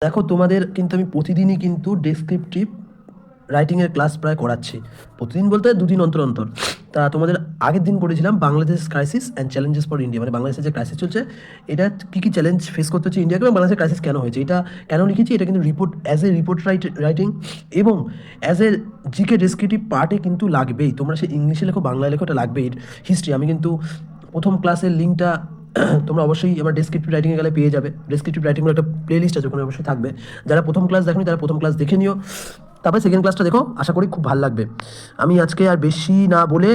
দেখো তোমাদের কিন্তু আমি প্রতিদিনই কিন্তু ডেসক্রিপটিভ রাইটিংয়ের ক্লাস প্রায় করাচ্ছি। প্রতিদিন বলতে দুদিন অন্তর অন্তর। তা তোমাদের আগের দিন করেছিলাম Bangladesh crisis and challenges for India, মানে বাংলাদেশের যে ক্রাইসিস চলছে এটা কী কী চ্যালেঞ্জ ফেস করতে হচ্ছে ইন্ডিয়াকে এবং বাংলাদেশের ক্রাইসিস কেন হয়েছে, এটা কেন লিখেছি, এটা কিন্তু report as a report writing এবং অ্যাজ এ জিকে ডেসক্রিপটিভ পার্টে কিন্তু লাগবেই। তোমরা সে ইংলিশে লেখো বাংলায় লেখো, এটা লাগবেই। হিস্ট্রি আমি কিন্তু প্রথম ক্লাসের লিঙ্কটা তোমরা অবশ্যই আমার ডেসক্রিপটিভ রাইটিংয়ে গেলে পেয়ে যাবে। ডেসক্রিপটিভ রাইটিংয়ের একটা প্লেলিস্ট আছে, ওখানে অবশ্যই থাকবে। যারা প্রথম ক্লাস দেখেনি তারা প্রথম ক্লাস দেখে নিও, তারপরে সেকেন্ড ক্লাসটা দেখো, আশা করি খুব ভালো লাগবে। আমি আজকে আর বেশি না বলে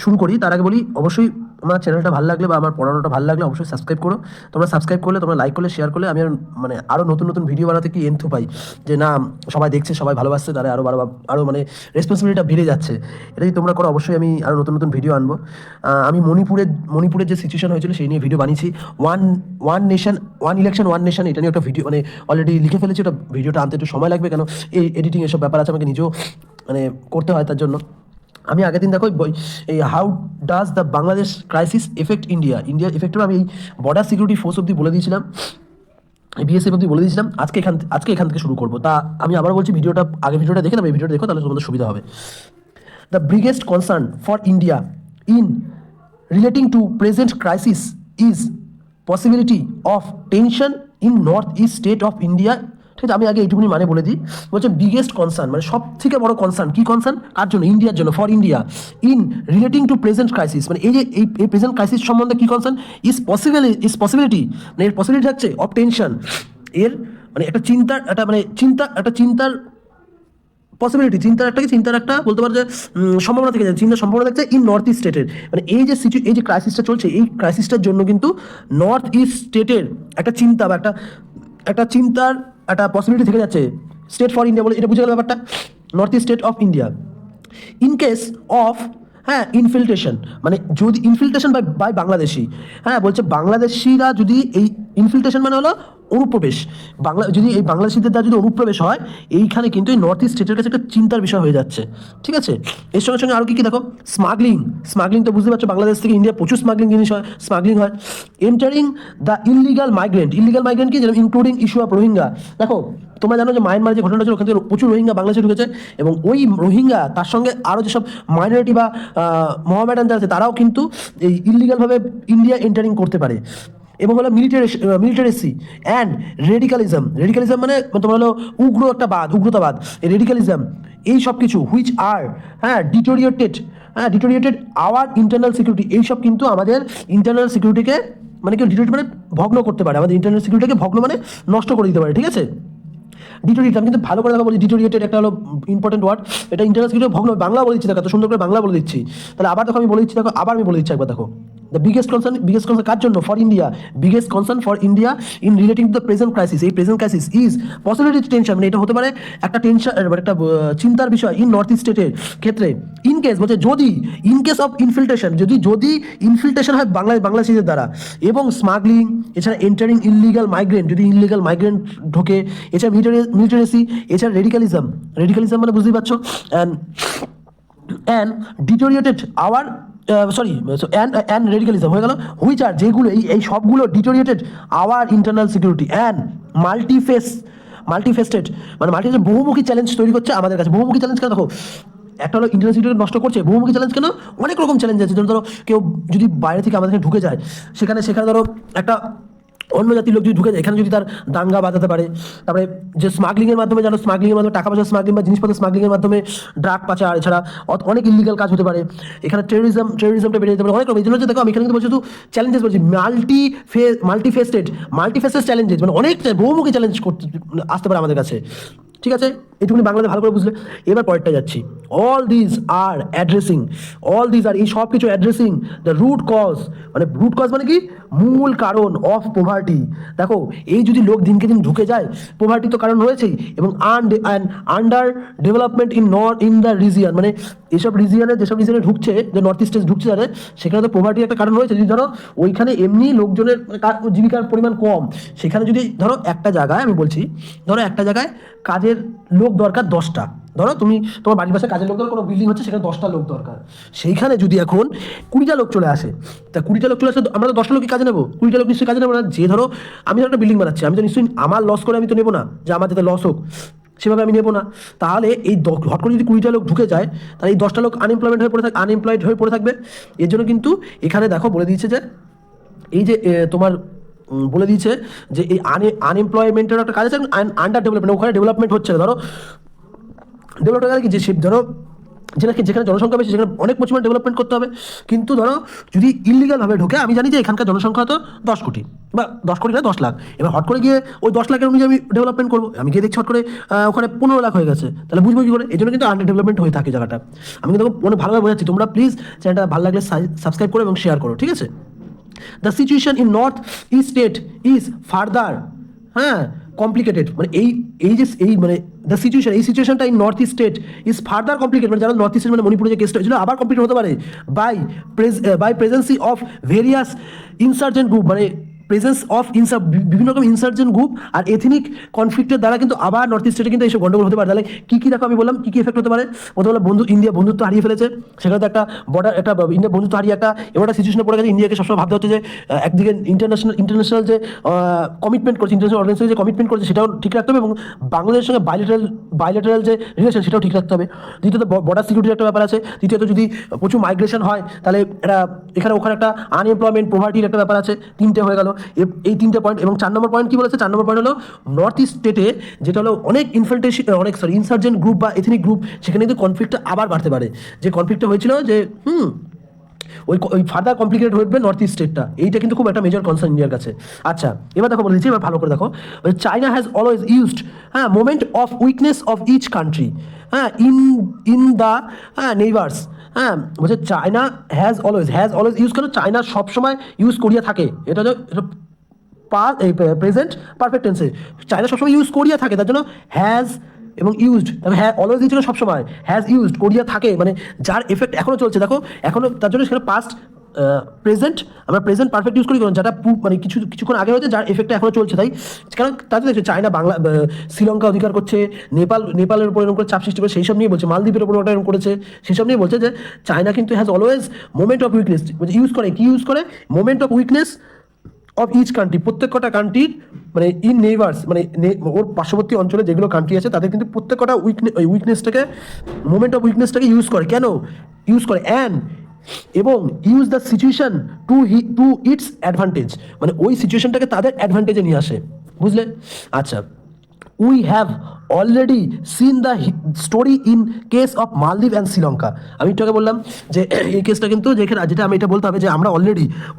শুরু করি। তার আগে বলি, অবশ্যই আমার চ্যানেলটা ভালো লাগলে বা আমার পড়ানোটা ভালো লাগলে অবশ্যই সাবস্ক্রাইব করো। তোমরা সাবস্ক্রাইব করলে, তোমরা লাইক করলে, শেয়ার করলে আমি মানে আরও নতুন নতুন ভিডিও বানাতে কি এন্থু পাই, যে না সবাই দেখছে, সবাই ভালোবাসছে, তারা আরও মানে রেসপন্সিবিলিটিটা বেড়ে যাচ্ছে। এটা যদি তোমরা করো অবশ্যই আমি আরও নতুন নতুন ভিডিও আনবো। আমি মণিপুরের যে সিচুয়েশন হয়েছিল সেই নিয়ে ভিডিও বানিয়েছি। One nation one election one nation, এটা নিয়ে একটা ভিডিও মানে অলরেডি লিখে ফেলেছি। ওটা ভিডিওটা আনতে একটু সময় লাগবে, কেন এই এডিটিং এসব ব্যাপার আছে, আমাকে নিজেও মানে করতে হয়। তার জন্য আমি আগের দিন দেখো এই how does the Bangladesh crisis effect ইন্ডিয়ার এফেক্টটা আমি এই বর্ডার সিকিউরিটি ফোর্স অব্দি বলে দিয়েছিলাম, বিএসএফ অব্দি বলে দিয়েছিলাম। আজকে এখান থেকে শুরু করবো। তা আমি আবার বলছি, আগে ভিডিওটা দেখে এই ভিডিওটা দেখো, তাহলে তোমাদের সুবিধা হবে। The biggest concern for India in relating to present crisis is possibility of tension in northeast state of India। ঠিক আছে, আমি আগে এইটুকুনি মানে বলে দিই। বলছে বিগেস্ট কনসার্ন, মানে সব থেকে বড় কনসার্ন। কি কনসার্ন? কার জন্য? ইন্ডিয়ার জন্য, for India. In relating two present crisis, মানে এই যে এই প্রেজেন্ট ক্রাইসিস সম্বন্ধে কি কনসার্ন? ইজ পসিবিলিটি, মানে এর পসিবিলিটি থাকছে অফ টেনশন, এর মানে একটা চিন্তার পসিবিলিটি, চিন্তার একটা বলতে পারো যে সম্ভাবনা থেকে যায়, চিন্তার সম্ভাবনা থাকছে ইন নর্থ ইস্ট স্টেটের। মানে এই যে ক্রাইসিসটা চলছে, এই ক্রাইসিসটার জন্য কিন্তু নর্থ ইস্ট স্টেটের একটা চিন্তা বা একটা চিন্তার একটা পসিবিলিটি থেকে যাচ্ছে। স্টেট ফর ইন্ডিয়া বলে এটা বুঝে গেল ব্যাপারটা, north east state of India. In case of infiltration, মানে যদি ইনফিল্ট্রেশন বাই বাংলাদেশি, বলছে বাংলাদেশিরা যদি এই ইনফিল্ট্রেশন মানে হলো অনুপ্রবেশ, যদি এই বাংলাদেশিদের দ্বারা যদি অনুপ্রবেশ হয়, এইখানে কিন্তু এই নর্থ ইস্ট স্টেটের কাছে একটা চিন্তার বিষয় হয়ে যাচ্ছে। ঠিক আছে, এর সঙ্গে সঙ্গে আরও কি দেখো, স্মাগলিং তো বুঝতে পারছো, বাংলাদেশ থেকে ইন্ডিয়া প্রচুর স্মাগলিং হয়। এন্টারিং দ্য ইলিগাল মাইগ্রেন্ট কি, যেরকম ইনক্লুডিং ইস্যু অফ রোহিঙ্গা। দেখো তোমরা জানো যে মায়ানমার যে ঘটনা ছিল, ওখান থেকে প্রচুর রোহিঙ্গা বাংলাদেশে ঢুকেছে, এবং ওই রোহিঙ্গা তার সঙ্গে আরও যেসব মাইনরিটি বা মোহামেডান যারা আছে, তারাও কিন্তু এই ইলিগালভাবে ইন্ডিয়া এন্টারিং করতে পারে। এবং হলো মিলিটারেসি অ্যান্ড রেডিকালিজম মানে তোমার হলো উগ্রতাবাদ, রেডিকালিজম, এই সব কিছু which are deteriorated our internal security, এইসব কিন্তু আমাদের ইন্টারনাল সিকিউরিটিকে মানে কি ডিটোরিয়েট মানে ভগ্ন করতে পারে, আমাদের ইন্টারনাল সিকিউরিটিকে ভগ্ন মানে নষ্ট করে দিতে পারে। ঠিক আছে, ডিটোরিয়েট আমি কিন্তু ভালো করে দেখা বলি, ডিটোরিয়েটেড একটা হলো ইম্পর্টেন্ট ওয়ার্ড। এটা ইন্টারনাল সিকিউরিটি ভগ্ন, বাংলা বলে দিচ্ছি, দেখো এত সুন্দর করে বাংলা বলে দিচ্ছি। তাহলে আবার দেখো আমি বলে দিচ্ছি, দেখো আবার আমি বলে দিচ্ছি একবার, দেখো দ্য বিগেস্ট কনসার্ন কার জন্য? For India. Biggest concern for India in relating to the present crisis, এই present crisis is possibility tension, মানে এটা হতে পারে একটা টেনশন, একটা চিন্তার বিষয় ইন নর্থ ইস্ট স্টেটের ক্ষেত্রে। ইন কেস বলছে যদি, ইন কেস অফ ইনফিল্ট্রেশন, যদি ইনফিল্ট্রেশন হয় বাংলাদেশিদের দ্বারা, এবং স্মাগলিং, এছাড়া এন্টারিং ইলিগাল মাইগ্রেন্ট, যদি ইলিগাল মাইগ্রেন্ট ঢোকে, এছাড়া মিলিটারেসি, এছাড়া রেডিকালিজম মানে বুঝতেই পারছো, অ্যান্ড ডিটোরিয়েটেড আওয়ার অ্যান্ড রেডিকালিজম হয়ে গেল, হুইচ আর যেগুলো এই সবগুলো ডিটোরিয়েটেড আওয়ার ইন্টারনাল সিকিউরিটি অ্যান্ড মাল্টিফেস্টেড, মানে বহুমুখী চ্যালেঞ্জ তৈরি করছে আমাদের কাছে। বহুমুখী চ্যালেঞ্জ কেন? দেখো একটা হলো ইন্টারনাল সিকিউরিটি নষ্ট করছে, বহুমুখী চ্যালেঞ্জ কেন? অনেক রকম চ্যালেঞ্জ আছে। যেমন ধরো কেউ যদি বাইরে থেকে আমাদের ঢুকে যায়, সেখানে ধরো একটা অন্য জাতির লোক যদি ঢুকে যায়, এখানে যদি তার দাঙ্গা বাঁধাতে পারে। তারপরে যে স্মাগলিংয়ের মাধ্যমে, জানো স্মাগলিংয়ের মাধ্যমে টাকা পয়সা স্মাগলিং বা জিনিসপত্র স্মাগলিংয়ের মাধ্যমে ড্রাগ পাচার, এছাড়া অনেক ইলিগাল কাজ হতে পারে। এখানে টেরোরিজমটা বেড়ে যেতে পারে, অনেক রকম। এই জন্য হচ্ছে দেখো আমি এখানে কিন্তু বলছি, শুধু চ্যালেঞ্জেস বলছি, মাল্টিফেস্টেড চ্যালেঞ্জেস, মানে অনেক বহুমুখী চ্যালেঞ্জ করতে আসতে পারে আমাদের কাছে। ঠিক আছে, এটুকুনি বাংলাতে ভালো করে বুঝলে। এবার পরেরটা যাচ্ছি। অল দিজ আর এই সব কিছু অ্যাড্রেসিং দ্য রুট কজ, মানে কি মূল কারণ অফ পোভার্টি। দেখো এই যদি লোক দিনকে দিন ঢুকে যায়, পোভার্টি তো কারণ রয়েছেই, এবং under development in the region, মানে যেসব রিজিয়নে ঢুকছে, যে নর্থ ইস্টে ঢুকছে যারা, সেখানে তো পোভার্টির একটা কারণ রয়েছে। যদি ধরো ওইখানে এমনি লোকজনের জীবিকার পরিমাণ কম, সেখানে যদি ধরো একটা জায়গায় কাজের লোক দরকার 10টা, ধরো তুমি তোমার বাড়ির পাশে কাজের লোক দরকার, কোনো বিল্ডিং হচ্ছে, সেখানে 10টা লোক দরকার, সেইখানে যদি এখন 20টা লোক চলে আসে, তা 20টা লোক চলে আসে, আমরা তো 10টা লোকই কাজে নেবো, 20টা লোক নিশ্চয়ই কাজে নেবো না। যে ধরো আমি ধরো একটা বিল্ডিং বানাচ্ছি, আমি তো নিশ্চয়ই আমার লস করে আমি তো নেবো না, যে আমার যাতে লস হোক সেভাবে আমি নেবো না। তাহলে এই হট করে যদি 20টা লোক ঢুকে যায়, তাহলে এই 10টা লোক আনএমপ্লয়েড হয়ে পড়ে থাকবে। এর জন্য কিন্তু এখানে দেখো বলে দিয়েছে যে এই যে তোমার বলে দিয়েছে যে এই আনএমপ্লয়মেন্টের একটা কাজ আছে, আন্ডার ডেভেলপমেন্ট, ওখানে ডেভেলপমেন্ট হচ্ছে না। ধরো ডেভেলপমেন্ট কি, যে ধরো যেখানে জনসংখ্যা বেশি সেখানে অনেক পরিমাণ ডেভেলপমেন্ট করতে হবে। কিন্তু ধরো যদি ইলিগালভাবে ঢোকে, আমি জানি যে এখানকার জনসংখ্যা তো 10 কোটি বা 10 কোটি না 10 লাখ, এবার হট করে গিয়ে ওই 10 লাখের অনুযায়ী আমি ডেভেলপমেন্ট করবো, আমি গিয়ে দেখছি হট করে ওখানে 15 লাখ হয়ে গেছে, তাহলে বুঝবো কি করে? এই জন্য কিন্তু আন্ডার ডেভেলপমেন্ট হয়ে থাকে জায়গাটা। আমি কিন্তু অনেক ভালোভাবে বোঝাচ্ছি, তোমরা প্লিজ চ্যানেলটা ভালো লাগলে সাবস্ক্রাইব করো এবং শেয়ার করো, ঠিক আছে? The situation in north east state is further, হ্যাঁ, কমপ্লিকেটেড, মানে এই মানে দ্য সিচুয়েশন, এই সিচুয়েশনটা in north east state is further complicated, মানে যারা নর্থ ইস্টের মানে মণিপুরে যে কেসটা হয়েছিল আবার কমপ্লিট হতে পারে by presency of various insurgent group, মানে প্রেজেন্স অফ বিভিন্ন রকম ইনসার্জেন্ট গ্রুপ আর এথনিক কনফ্লিক্টের দ্বারা কিন্তু আবার নর্থ ইস্ট স্টেটে কিন্তু এইসব গন্ডগোল হতে পারে। তাহলে কী দেখো আমি বললাম কী এফেক্ট হতে পারে। প্রথমে ইন্ডিয়া বন্ধুত্ব হারিয়ে ফেলেছে, সেখানে তো একটা বর্ডার, একটা ইন্ডিয়া বন্ধুত্ব হারিয়ে এমন একটা সিচুয়েশনে পড়ে গেছে, ইন্ডিয়াকে সবসময় ভাবতে হচ্ছে যে একদিকে ইন্টারন্যাশনাল যে কমিটমেন্ট করছে, ইন্টারন্যাশনাল অর্গানাইজেশন যে কমিটমেন্ট করছে সেটাও ঠিক রাখতে হবে, এবং বাংলাদেশের সঙ্গে বাইলেটারাল যে রিলেশন সেটাও ঠিক রাখতে হবে। দ্বিতীয়ত বর্ডার সিকিউরিটির একটা ব্যাপার আছে। তৃতীয়ত যদি প্রচুর মাইগ্রেশন হয় তাহলে এখানে ওখানে একটা আনএমপ্লয়মেন্ট প্রভার্টির একটা ব্যাপার আছে। 3টে হয়ে গেল এই 3টে পয়েন্ট। এবং 4 নম্বর পয়েন্ট কি বলেছে? 4 নম্বর পয়েন্ট হলো নর্থ ইস্ট স্টেটে যেটা হলো অনেক ইনসার্জেন্ট গ্রুপ বা এথনিক গ্রুপ, সেখানে কিন্তু কনফ্লিক্টটা আবার বাড়তে পারে। যে কনফ্লিক্টটা হয়েছিল যে ওই ফার্দার কমপ্লিকেটেড হয়ে উঠবে নর্থ ইস্ট স্টেটটা, এইটা কিন্তু খুব একটা মেজর কনসার্ন ইন্ডিয়ার কাছে। আচ্ছা, এবার দেখো বলে দিচ্ছি, এবার ভালো করে দেখো। China has always used moment of weakness of each country in the neighbours. বলছে চায়না হ্যাজ অলওয়েজ ইউজ কেন? চায়না সবসময় ইউজ করিয়া থাকে, এটা প্রেজেন্ট পারফেক্ট টেন্সে চায়না সবসময় ইউজ করিয়া থাকে, তার জন্য হ্যাজ এবং ইউজড, তবে হ্যাঁ অলওয়েজ দিয়েছিল সবসময়, হ্যাজ ইউজড করিয়া থাকে, মানে যার এফেক্ট এখনো চলছে। দেখো এখনো, তার জন্য সেখানে পাস্ট প্রেজেন্ট, আমরা প্রেজেন্ট পারফেক্ট ইউজ করি, কারণ যেটা মানে কিছুক্ষণ আগে হয়েছে, যার এফেক্টটা এখনো চলছে। তাই কারণ তাদের দেখছে চায়না শ্রীলঙ্কা অধিকার করছে, নেপালের উপর এরকম করে চাপ সৃষ্টি করে, সেই সব নিয়ে বলছে, মালদ্বীপের উপর ওটা এরকম করেছে, সেই সব নিয়ে বলছে যে চায়না কিন্তু has always moment of weakness use করে। কি ইউজ করে? Moment of weakness of each country, প্রত্যেকটা কান্ট্রির মানে ইন নেইবার্স, মানে ওর পার্শ্ববর্তী অঞ্চলে যেগুলো কান্ট্রি আছে তাদের কিন্তু প্রত্যেকটা উইকনেসটাকে, মোমেন্ট অফ উইকনেসটাকে ইউজ করে। কেন ইউজ করে? এবং use the situation to its advantage, মানে ওই সিচুয়েশনটাকে তাদের অ্যাডভান্টেজে নিয়ে আসে, বুঝলে? আচ্ছা, we have already seen the story in case of মালদ্বীপ অ্যান্ড শ্রীলঙ্কা। আমি একটু আগে বললাম যে এই কেসটা কিন্তু যেটা আমি এটা বলতে হবে যে আমরা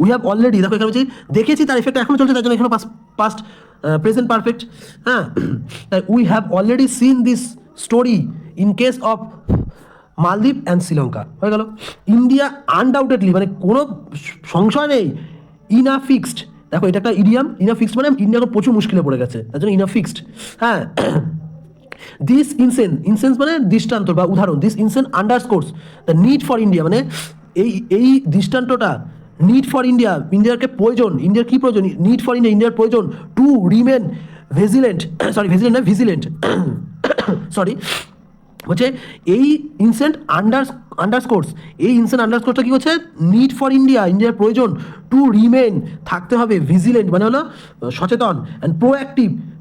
উই হ্যাভ অলরেডি, দেখো এখানে দেখেছি, তার এফেক্ট এখনো চলছে, তার জন্য এখানে পাস্ট প্রেজেন্ট পারফেক্ট। তাই we have already seen this story in case of মালদ্বীপ অ্যান্ড শ্রীলঙ্কা হয়ে গেল। ইন্ডিয়া আনডাউটেডলি, মানে কোনো সংশয় নেই, ফিক্সড। দেখো এটা একটা ইডিয়াম, ফিক্সড মানে ইন্ডিয়া এখন প্রচুর মুশকিলে পড়ে গেছে, তার জন্য ফিক্সড। দিস ইনসেন্স মানে দৃষ্টান্ত বা উদাহরণ। This instance underscores the need for India, মানে এই দৃষ্টান্তটা নিড ফর ইন্ডিয়াকে প্রয়োজন, ইন্ডিয়ার কি প্রয়োজন? নিড ফর ইন্ডিয়ার প্রয়োজন টু রিমেন ভিজিলেন্ট সরি হচ্ছে এই আন্ডারস্কোরসটা কি হচ্ছে? নিড ফর ইন্ডিয়ার প্রয়োজন টু রিমেন, থাকতে হবে, ভিজিলেন্ট মানে হলো সচেতন, অ্যান্ড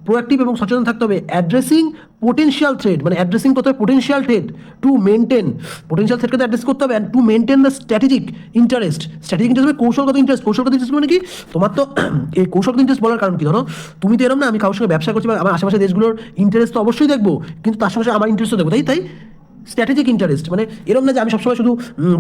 প্রোঅ্যাক্টিভ এবং সচেতন থাকতে হবে। অ্যাড্রেসিং পোটেনশিয়াল থ্রেট, মানে অ্যাড্রেসিং করতে হবে potential threat, to maintain potential থ্রেটকে অ্যাড্রেস করতে হবে, and to maintain the strategic interest মানে কৌশলগত ইন্টারেস্ট মানে কি? তোমার তো এই কৌশলগত ইন্টারেস্ট বলার কারণ কি? ধরো তুমি তো এরকম না, আমি কারোর সঙ্গে ব্যবসা করছি বা আমার আশেপাশে দেশগুলোর ইন্টারেস্ট তো অবশ্যই দেখবো, কিন্তু তার সঙ্গে আমার ইন্টারেস্টও দেখবো। তাই স্ট্র্যাটেজিক ইন্টারেস্ট মানে এরকম না যে আমি সবসময় শুধু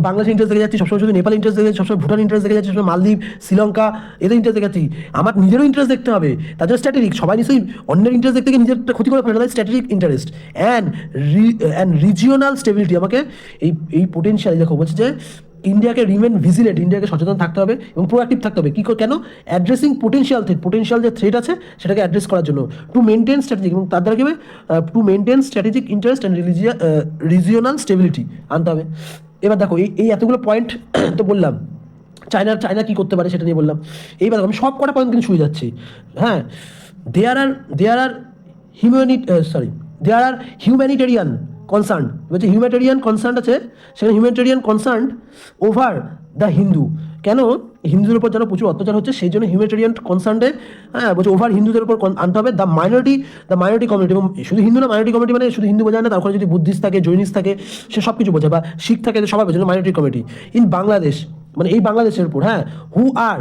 বাংলাদেশের ইন্টারেস্ট দেখে যাচ্ছি, সবসময় শুধু নেপাল ইন্টারেস্ট দেখে যাচ্ছি, সবসময় ভুটান ইন্টারেস্ট দেখে যাচ্ছি, সবসময় মালদ্বীপ, শ্রীলঙ্কা এদের ইন্টারেস্ট দেখে যাচ্ছি। আমার নিজেরও ইন্টারেস্ট দেখতে হবে, তার জন্য স্ট্র্যাটেজিক। সবাই নিশ্চয়ই অন্যের ইন্টারেস্ট দেখতে গিয়ে নিজের ক্ষতি করে ফেলে, তাই strategic interest and regional stability. আমাকে এই পোটেনশিয়াল দেখো বলছে যে ইন্ডিয়াকে রিমেন ভিজিলেন্ট, ইন্ডিয়াকে সচেতন থাকতে হবে এবং প্রোঅ্যাক্টিভ থাকতে হবে। কেন? অ্যাড্রেসিং পোটেনশিয়াল যে থ্রেট আছে সেটাকে অ্যাড্রেস করার জন্য, টু মেনটেন স্ট্র্যাটেজিক, এবং তার দ্বারা কি হবে? To maintain strategic interest and regional stability আনতে হবে। এবার দেখো এই এতগুলো পয়েন্ট তো বললাম, চায়না কি করতে পারে সেটা নিয়ে বললাম। এইবার আমি সব কটা পয়েন্ট কিন্তু ছুঁয়ে যাচ্ছি। দেয়ার আর হিউম্যানিটেরিয়ান কনসার্ন, বলছে হিউম্যানিটেরিয়ান কনসার্ন আছে, সেখানে humanitarian concern over the Hindu. কেন? হিন্দুদের উপর যেন প্রচুর অত্যাচার হচ্ছে, সেই জন্য হিউম্যানিটেরিয়ান কনসার্নডে, হ্যাঁ বলছে ওভার হিন্দুদের উপর আনতে হবে দ্য মাইনরিটি কমিউনিটি। এবং শুধু হিন্দু না, মাইনরিটি কমিউনিটি মানে শুধু হিন্দু বোঝায় না, তারপরে যদি বুদ্ধিস্ট থাকে, জৈনিস্ট থাকে, সে সব কিছু বোঝায়, বা শিখ থাকে, সবাই বোঝায় মাইনরিটি কমিউনিটি ইন বাংলাদেশ, মানে এই বাংলাদেশের উপর, হ্যাঁ, হু আর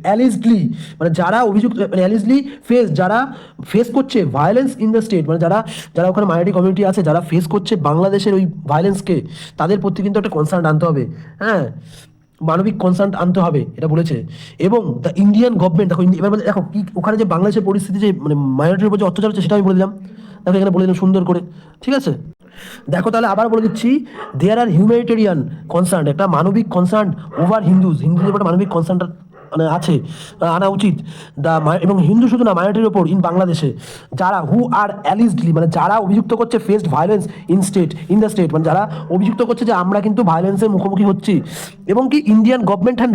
অ্যালিজলি, মানে যারা অভিযুক্ত, মানে অ্যালিজলি যারা ফেস করছে ভায়োলেন্স ইন দ্য স্টেট, মানে যারা যারা ওখানে মাইনরিটি কমিউনিটি আছে, যারা ফেস করছে বাংলাদেশের ওই ভায়োলেন্সকে, তাদের প্রতি কিন্তু একটা কনসার্ন আনতে হবে, হ্যাঁ, মানবিক কনসার্ন আনতে হবে, এটা বলেছে। এবং দ্য ইন্ডিয়ান গভর্নমেন্ট, দেখো এবার দেখো কি ওখানে যে বাংলাদেশের পরিস্থিতি, যে মানে মাইনরিটির উপর যে অত্যাচার হচ্ছে, সেটা আমি বলে দিলাম, দেখো এখানে বলে দিলাম সুন্দর করে, ঠিক আছে। দেখো তাহলে আবার বলে দিচ্ছি, দেয়ার আর হিউম্যানিটেরিয়ান কনসার্ন, একটা মানবিক কনসার্ন ওভার হিন্দুদের উপর মানবিক কনসার্নটা মানে আছে, আনা উচিত। এবং হিন্দু শুধু না, মাইনরিটির ওপর ইন বাংলাদেশে, যারা হু আর অ্যালিজডলি, মানে যারা অভিযুক্ত করছে faced violence in the state, মানে যারা অভিযুক্ত করছে যে আমরা কিন্তু ভায়োলেন্সের মুখোমুখি হচ্ছি, এবং কি Indian government has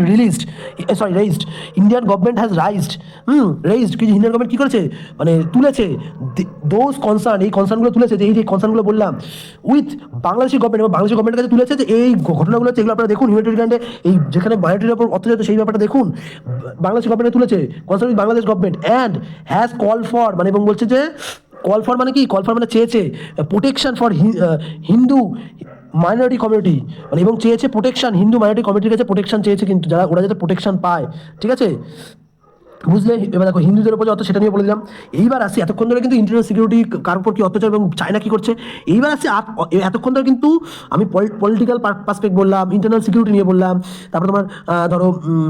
raised Indian government has raised কি ইন্ডিয়ান গভর্নমেন্ট কি করেছে, মানে তুলেছে দোজ কনসার্ন, এই কনসার্নগুলো তুলেছে, যে এই যে কনসার্নগুলো বললাম, উইথ বাংলাদেশি গভর্নমেন্ট, এবং বাংলাদেশি গভর্নমেন্টের কাছে তুলেছে যে এই ঘটনাগুলো হচ্ছে, এগুলো আপনারা দেখুন হিউম্যানিটেরিয়ান, এই যেখানে মাইনরিটির উপর অত্যাচার, সেই ব্যাপারটা দেখুন, বাংলাদেশ গভর্নমেন্ট তুলেছে concern with Bangladesh government and has call for, মানে এবং বলছে যে কল ফর মানে কি, কল ফর মানে চেয়েছে protection for Hindu minority community, মানে এবং চেয়েছে প্রোটেকশন, হিন্দু মাইনরিটি কমিউনিটির কাছে প্রোটেকশন চেয়েছে, কিন্তু যারা ওরা যাতে প্রোটেকশন পায়, ঠিক আছে, বুঝলে। এবার দেখো হিন্দুদের উপর সেটা নিয়ে বলে দিলাম। এইবার আসি, এতক্ষণ ধরে কিন্তু ইন্টারনাল সিকিউরিটি কার উপর কি অত্যাচার এবং চায়না কি করছে, এইবার আসি এতক্ষণ ধরে কিন্তু আমি পলিটিক্যাল পার্সপেক্ট বললাম, ইন্টারনাল সিকিউরিটি নিয়ে বললাম, তারপরে তোমার ধরো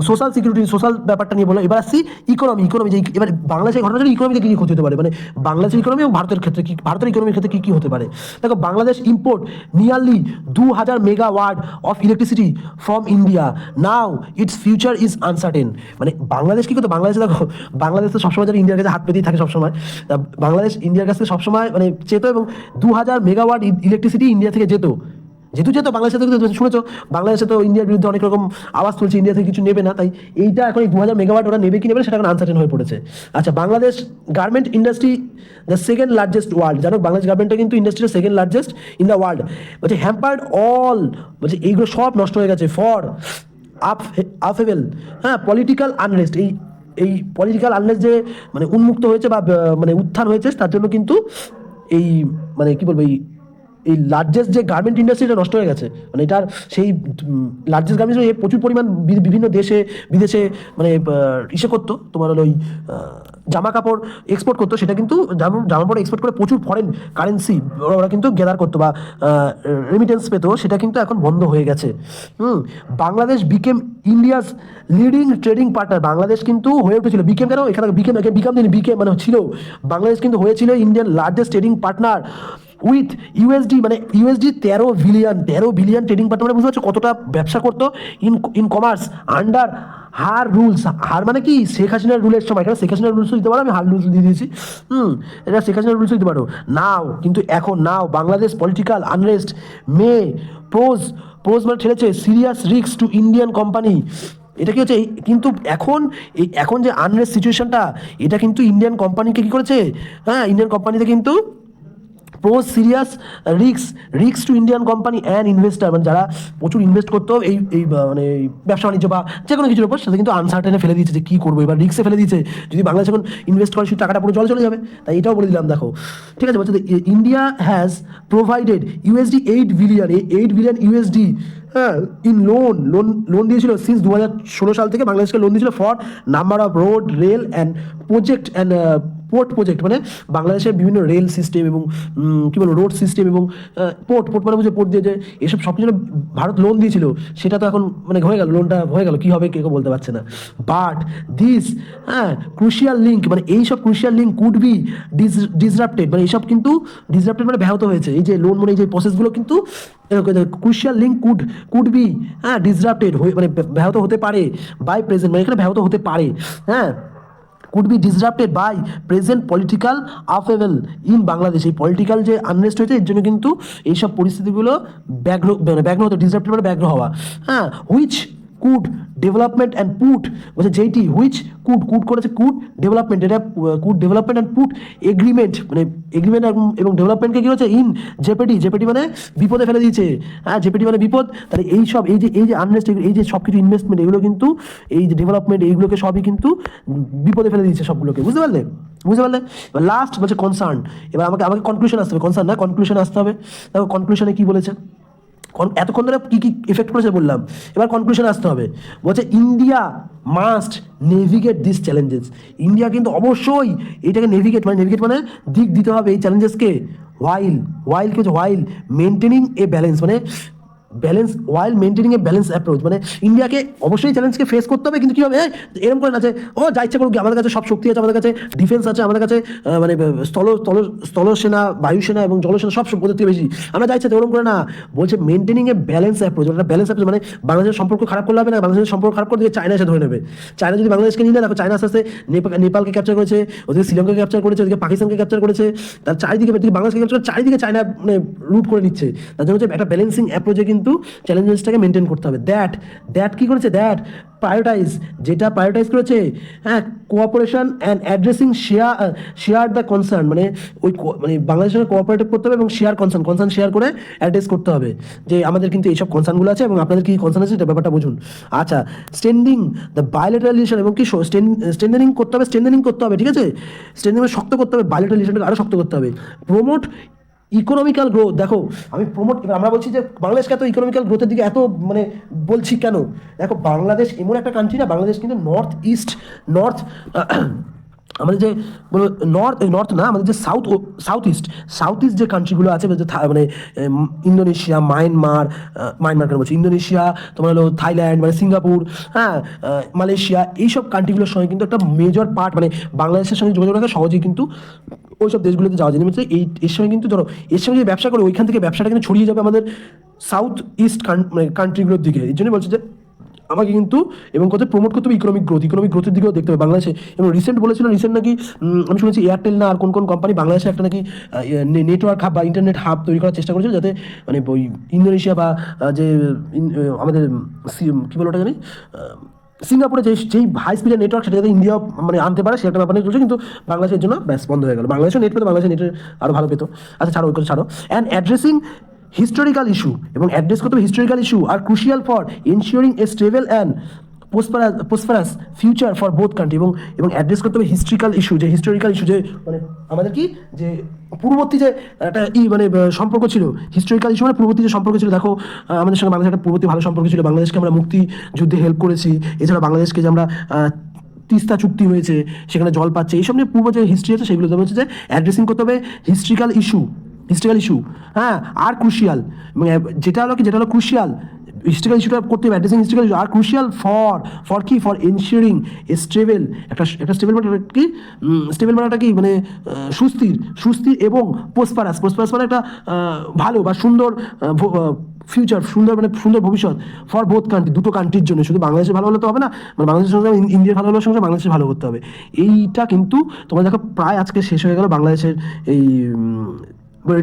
সোশ্যাল সিকিউরিটি, সোশ্যাল ব্যাপারটা নিয়ে বললাম। এবার আসি ইকোনমি, যে এবার বাংলাদেশের ঘটনা ইকোনমিতে কী কী ক্ষতি হতে পারে, মানে বাংলাদেশের ইকোনমি এবং ভারতের ক্ষেত্রে কি, ভারতের ইকোনমির ক্ষেত্রে কী কী হতে পারে। দেখো Bangladesh import nearly 2000 megawatt of electricity from India, now it's future is uncertain. মানে বাংলাদেশ কী করতো, বাংলাদেশ দেখো, বাংলাদেশ তো সবসময় যেন ইন্ডিয়ার কাছে হাত পেতেই থাকে সবসময়, বাংলাদেশ ইন্ডিয়ার কাছে সবসময় মানে যেত, এবং 2000 মেগাওয়াট ইলেকট্রিসিটি ইন্ডিয়া থেকে যেত, যেত বাংলাদেশে তো শুনেছো, বাংলাদেশে তো ইন্ডিয়ার বিরুদ্ধে অনেক রকম আওয়াজ তুলছে, ইন্ডিয়া থেকে কিছু নেবে না, তাই এইটা এখন এই 2000 মেগাওয়াট ওরা নেবে কি নেবে সেটা এখন আনসার্টেন হয়ে পড়েছে। আচ্ছা, Bangladesh garment industry the second largest world, জানো বাংলাদেশ গার্মেন্টটা কিন্তু ইন্ডাস্ট্রিটা second largest in the world, বলছে হ্যাম্পার্ড অল, বলছে এইগুলো সব নষ্ট হয়ে গেছে ফর আপহেভেল, হ্যাঁ, পলিটিক্যাল আনরেস্ট, এই পলিটিক্যাল আনরেস্ট যে মানে উন্মুক্ত হয়েছে বা মানে উত্থান হয়েছে, তার জন্য কিন্তু এই মানে কি বলবো, এই লার্জেস্ট যে গার্মেন্ট ইন্ডাস্ট্রিটা নষ্ট হয়ে গেছে, মানে এটার সেই লার্জেস্ট গার্মেন্টস প্রচুর পরিমাণ বিভিন্ন দেশে বিদেশে মানে ইসে করতো, তোমার হলো ওই জামা কাপড় এক্সপোর্ট করতো, সেটা কিন্তু জামা কাপড় এক্সপোর্ট করে প্রচুর ফরেন কারেন্সি ওরা কিন্তু গেদার করতো বা রেমিটেন্স পেতো, সেটা কিন্তু এখন বন্ধ হয়ে গেছে। Bangladesh became India's leading trading partner, Bangladesh কিন্তু হয়ে উঠেছিল, বিকেম কেন, এখানে বিকেম মানে ছিল, বাংলাদেশ কিন্তু হয়েছিল Indian largest trading partner with USD, মানে ইউএসডি 13 বিলিয়ন ট্রেডিং পার্টনার, মানে বুঝতে পারছো কতটা ব্যবসা করতো in commerce under her rules. Her মানে কি, শেখ হাসিনার রুলের সময়, এখানে শেখ হাসিনার রুলসও দিতে পারো, আমি হার রুলস দিয়ে দিয়েছি, এটা শেখ হাসিনার রুলসও দিতে পারো। নাও কিন্তু এখন Bangladesh political unrest may pose মানে ঠেলেছে serious risk to Indian company. এটা কি হচ্ছে, কিন্তু এখন যে আনরেস্ট সিচুয়েশনটা, এটা কিন্তু ইন্ডিয়ান কোম্পানিকে কি করেছে, হ্যাঁ, ইন্ডিয়ান কোম্পানিতে কিন্তু pose serious risks to Indian company and investor, মানে যারা প্রচুর ইনভেস্ট করতো এই মানে ব্যবসা বাণিজ্য বা যে কোনো কিছুর উপর, সেটা কিন্তু আনসার্টেনে ফেলে দিয়েছে যে কী করবো, এবার রিক্সে ফেলে দিয়েছে, যদি বাংলাদেশ এখন ইনভেস্ট করে সেই টাকাটা পুরো জলে চলে যাবে, তাই এটাও বলে দিলাম। দেখো ঠিক আছে, বলছে India has provided USD 8 billion USD, হ্যাঁ, ইন লোন দিয়েছিল সিন্স 2016 সাল থেকে বাংলাদেশকে লোন দিয়েছিল for number of road rail and port project, মানে বাংলাদেশের বিভিন্ন রেল সিস্টেম এবং কী বলবো রোড সিস্টেম এবং পোর্ট মানে বুঝে পোর্ট দিয়ে যে এসব সব কিছু ভারত লোন দিয়েছিল, সেটা তো এখন মানে হয়ে গেল, লোনটা হয়ে গেল, কী হবে কেউ বলতে পারছে না। বাট দিস ক্রুশিয়াল লিঙ্ক, মানে এইসব crucial link could be disrupted, মানে এইসব কিন্তু ডিসরাপ্টেড মানে ব্যাহত হয়েছে, এই যে লোন মানে এই যে প্রসেসগুলো কিন্তু crucial link could be disrupted, মানে ব্যাহত হতে পারে বাই প্রেজেন্ট, মানে এখানে ব্যাহত হতে পারে, হ্যাঁ, could be disrupted by present political upheaval in Bangladesh. এই পলিটিক্যাল যে আনরেস্ট হয়েছে এর জন্য কিন্তু এইসব পরিস্থিতিগুলো ব্যাঘ্র হতে, ডিসরাপ্টেড মানে ব্যাঘ্র হওয়া, হ্যাঁ, which could development and put, বলছে যেইটি হুইচ কুড করেছে কুড ডেভেলপমেন্ট, এটা could development and put agreement, মানে এগ্রিমেন্ট এবং ডেভেলপমেন্টকে কি হচ্ছে ইন জেপেটি মানে বিপদে ফেলে দিয়েছে। হ্যাঁ, জেপেটি মানে বিপদ। তাহলে এই সব এই যে আনরেস্ট, এই যে সব কিছু ইনভেস্টমেন্ট, এগুলো কিন্তু এই যে ডেভেলপমেন্ট, এইগুলোকে সবই কিন্তু বিপদে ফেলে দিয়েছে সবগুলোকে। বুঝতে পারলে? লাস্ট বলছে কনসার্ন। এবার আমাকে কনক্লুশন আসতে হবে, কনসার্ন না, কনক্লুশন আসতে হবে। দেখো কনক্লুশনে কি বলেছে, এতক্ষণ ধরে কি কি এফেক্ট করেছে বললাম, এবার কনক্লুশন আসতে হবে। বলছে India must navigate this challenges. India কিন্তু অবশ্যই এটাকে নেভিগেট মানে দিক দিতে হবে এই চ্যালেঞ্জেসকে, ওয়াইল কি হচ্ছে, ওয়াইল মেনটেনিং এ ব্যালেন্স, মানে মেনটেনিং এ ব্যালেন্স অ্যাপ্রোচ, মানে ইন্ডিয়াকে অবশ্যই চ্যালেঞ্জকে ফেস করতে হবে, কিন্তু কি হবে এরকম করে না যে ও যা ইচ্ছা করুক, আমাদের কাছে সব শক্তি আছে, আমাদের কাছে ডিফেন্স আছে, আমাদের কাছে মানে স্থলসেনা, বায়ুসেনা এবং জলসেনা সব ওদের থেকে বেশি, আমরা যা ইচ্ছা ওরকম করে না। বলছে মেনটেনিং এ ব্যালেন্স অ্যাপ্রোচ, একটা ব্যালেন্স অ্যাপ্রোচ মানে বাংলাদেশের সম্পর্ক খারাপ করলে হবে না, বাংলাদেশের সম্পর্ক খারাপ করে দিয়ে চায়না এসে ধরে নেবে। চায়না যদি বাংলাদেশকে নিয়ে নেয়, দেখো চায়না আস্তে আস্তে নেপালকে ক্যাপচার করেছে, ওদিকে শ্রীলঙ্কাকে ক্যাপচার করেছে, ওদিকে পাকিস্তানকে ক্যাপচার করেছে, তার চারিদিকে বাংলাদেশকে ক্যাপচার করে, চারিদিকে চায়না মানে রুট করে নিচ্ছে। তার জন্য হচ্ছে একটা ব্যালেন্সিং অ্যাপ্রোচে কিন্তু চ্যালেঞ্জেসটাকে মেনটেন করতে হবে। দ্যাট কি করেছে, যেটা প্রায়োরিটাইজ করেছে, হ্যাঁ, cooperation and addressing share the concern, মানে মানে বাংলাদেশের সঙ্গে কোঅপারেটিভ করতে হবে এবং কনসার্ন শেয়ার করে অ্যাড্রেস করতে হবে যে আমাদের কিন্তু এইসব কনসার্নগুলো আছে এবং আপনাদের কি কনসার্ন আছে, এটা ব্যাপারটা বুঝুন। আচ্ছা, স্ট্রেন্ডিং দ্য বায়োলেটারাল রিলেশন, এবং কি স্ট্রেন্থেনিং করতে হবে, ঠিক আছে, স্ট্রেন্থেনিং শক্ত করতে হবে, বায়োলেটারাল রিলেশনটাকে আরও শক্ত করতে হবে। Promote economical growth. দেখো আমরা বলছি যে বাংলাদেশকে এত ইকোনমিক্যাল গ্রোথের দিকে এত মানে বলছি কেন, দেখো বাংলাদেশ এমন একটা কান্ট্রি না, বাংলাদেশ কিন্তু নর্থ আমাদের যে বলো নর্থ না, আমাদের যে সাউথ ইস্ট যে কান্ট্রিগুলো আছে, মানে ইন্দোনেশিয়া, মায়ানমার কেন বলছি, ইন্দোনেশিয়া, তোমার হলো থাইল্যান্ড, মানে সিঙ্গাপুর, হ্যাঁ, মালয়েশিয়া, এইসব কান্ট্রিগুলোর সঙ্গে কিন্তু একটা মেজর পার্ট, মানে বাংলাদেশের সঙ্গে যোগাযোগ রাখা সহজেই কিন্তু ওই সব দেশগুলোতে যাওয়া যায়। এর সঙ্গে কিন্তু ধরো এর সঙ্গে যদি ব্যবসা করে, ওইখান থেকে ব্যবসাটা কিন্তু ছড়িয়ে যাবে আমাদের সাউথ ইস্ট মানে কান্ট্রিগুলোর দিকে। এই জন্যই বলছি যে আমাকে কিন্তু এবং কোথায় প্রমোট করতে হবে ইকোনমিক গ্রোথের দিকেও দেখতে হবে বাংলাদেশে। এবং রিসেন্ট নাকি আমি শুনেছি এয়ারটেল না আর কোন কোম্পানি বাংলাদেশে একটা নাকি নেটওয়ার্ক হাব বা ইন্টারনেট হাব তৈরি করার চেষ্টা করেছিল, যাতে মানে ওই ইন্দোনেশিয়া বা যে আমাদের কী বলো ওটা জানি সিঙ্গাপুরে যেই হাই স্পিডের নেটওয়ার্ক, সেটা যাতে ইন্ডিয়া মানে আনতে পারে, সেটা ব্যাপার নিয়ে চলছে, কিন্তু বাংলাদেশের জন্য ব্যাস বন্ধ হয়ে গেল। বাংলাদেশেও নেট পেতো, বাংলাদেশের নেটের আরও ভালো পেতো। আচ্ছা ছাড়ো, ওই কথা ছাড়ো। অ্যান্ড অ্যাড্রেসিং হিস্টোরিক্যাল ইস্যু, এবং অ্যাড্রেস করতে হবে historical issue are crucial for ensuring a stable and prosperous future for both country, এবং অ্যাড্রেস করতে হবে হিস্টোরিক্যাল ইস্যু, যে মানে আমাদের কি যে পূর্ববর্তী যে একটা মানে সম্পর্ক ছিল, হিস্টোরিক্যাল ইস্যু মানে পূর্ববর্তী যে সম্পর্ক ছিল। দেখো আমাদের সঙ্গে বাংলাদেশের একটা পূর্ববর্তী ভালো সম্পর্ক ছিল, বাংলাদেশকে আমরা মুক্তি যুদ্ধে হেল্প করেছি, এছাড়া বাংলাদেশকে যে আমরা তিস্তা চুক্তি হয়েছে, সেখানে জল পাচ্ছে, এইসব নিয়ে পূর্ব যে হিস্ট্রি আছে সেগুলো হচ্ছে যে অ্যাড্রেসিং করতে হবে হিস্ট্রিক্যাল ইস্যু, হ্যাঁ, আর ক্রুশিয়াল, মানে যেটা হলো ক্রুশিয়াল হিস্ট্রিক্যাল ইস্যুটা করতে হবে, addressing historical issue are crucial for ensuring a stable, একটা স্টেবল মানে কি, স্টেবল মানে কি, মানে সুস্থির এবং প্রসপারাস মানে একটা ভালো বা সুন্দর ফিউচার, সুন্দর ভবিষ্যৎ ফর বোথ কান্ট্রি, দুটো কান্ট্রির জন্য। শুধু বাংলাদেশে ভালো হলে তো হবে না, মানে বাংলাদেশের সঙ্গে ইন্ডিয়ার ভালো হওয়ার সঙ্গে বাংলাদেশে ভালো করতে হবে। এইটা কিন্তু তোমরা দেখো প্রায় আজকে শেষ হয়ে গেল বাংলাদেশের এই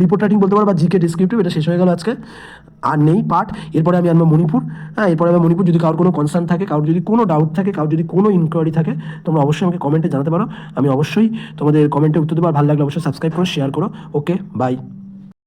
রিপোর্ট রাইটিং বলতে পারো বা জিকে ডিসক্রিপটিভ, এটা শেষ হয়ে গেল আজকে, আর নেই পার্ট। এরপরে আমি আনবো মণিপুর। হ্যাঁ, এরপরে আমি মণিপুর। যদি কারোর কোনো কনসার্ন থাকে, কারোর যদি কোনো ডাউট থাকে, কারোর যদি কোনো ইনকোয়ারি থাকে, তোমরা অবশ্যই আমাকে কমেন্টে জানাতে পারো। আমি অবশ্যই তোমাদের কমেন্টে উত্তর দেবো। আর ভালো লাগলে অবশ্যই সাবস্ক্রাইব করো, শেয়ার করো। ওকে, বাই।